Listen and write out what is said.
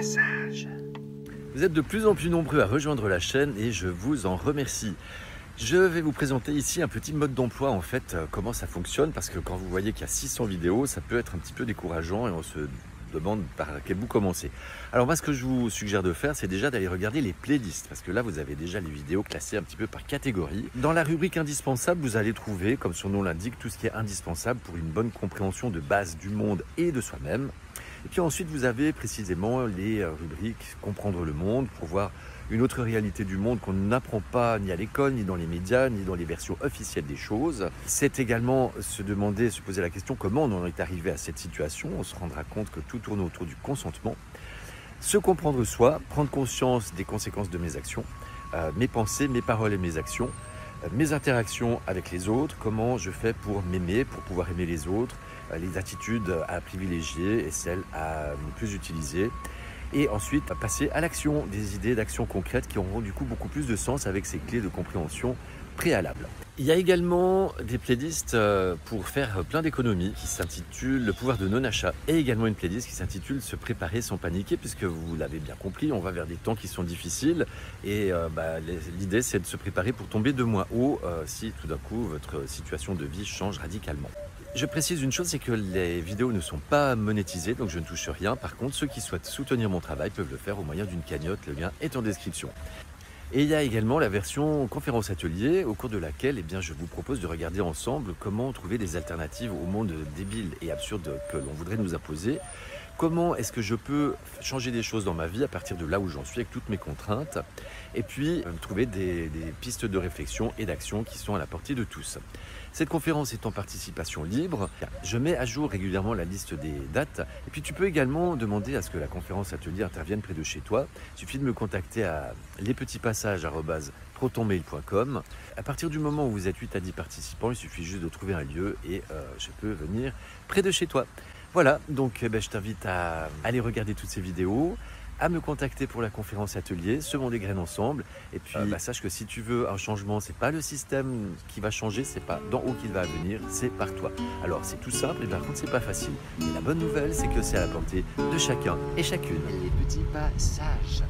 passage. Vous êtes de plus en plus nombreux à rejoindre la chaîne et je vous en remercie. Je vais vous présenter ici un petit mode d'emploi, en fait, comment ça fonctionne, parce que quand vous voyez qu'il y a 600 vidéos, ça peut être un petit peu décourageant et on se demande par quel bout commencer. Alors moi, ce que je vous suggère de faire, c'est déjà d'aller regarder les playlists, parce que là, vous avez déjà les vidéos classées un petit peu par catégorie. Dans la rubrique indispensable, vous allez trouver, comme son nom l'indique, tout ce qui est indispensable pour une bonne compréhension de base du monde et de soi-même. Et puis ensuite, vous avez précisément les rubriques comprendre le monde pour voir une autre réalité du monde qu'on n'apprend pas ni à l'école, ni dans les médias, ni dans les versions officielles des choses. C'est également se poser la question comment on en est arrivé à cette situation. On se rendra compte que tout tourne autour du consentement. Se comprendre soi, prendre conscience des conséquences de mes actions, mes pensées, mes paroles et mes actions, mes interactions avec les autres, comment je fais pour m'aimer, pour pouvoir aimer les autres, les attitudes à privilégier et celles à ne plus utiliser. Et ensuite, passer à l'action, des idées d'action concrètes qui auront du coup beaucoup plus de sens avec ces clés de compréhension préalables. Il y a également des playlists pour faire plein d'économies qui s'intitulent Le pouvoir de non-achat et également une playlist qui s'intitule Se préparer sans paniquer, puisque vous l'avez bien compris, on va vers des temps qui sont difficiles et l'idée c'est de se préparer pour tomber de moins haut si tout d'un coup votre situation de vie change radicalement. Je précise une chose, c'est que les vidéos ne sont pas monétisées, donc je ne touche rien. Par contre, ceux qui souhaitent soutenir mon travail peuvent le faire au moyen d'une cagnotte, le lien est en description. Et il y a également la version conférence atelier, au cours de laquelle je vous propose de regarder ensemble comment trouver des alternatives au monde débile et absurde que l'on voudrait nous imposer. Comment est-ce que je peux changer des choses dans ma vie à partir de là où j'en suis avec toutes mes contraintes, et puis trouver des pistes de réflexion et d'action qui sont à la portée de tous. Cette conférence est en participation libre. Je mets à jour régulièrement la liste des dates. Et puis tu peux également demander à ce que la conférence atelier intervienne près de chez toi. Il suffit de me contacter à lespetitspassages@protonmail.com. À partir du moment où vous êtes 8 à 10 participants, il suffit juste de trouver un lieu et je peux venir près de chez toi. Voilà, donc je t'invite à aller regarder toutes ces vidéos, à me contacter pour la conférence atelier, semons des graines ensemble. Et puis sache que si tu veux un changement, c'est pas le système qui va changer, c'est pas d'en haut qu'il va venir, c'est par toi. Alors c'est tout simple, et par contre c'est pas facile. Mais la bonne nouvelle, c'est que c'est à la portée de chacun et chacune. Les petits passages.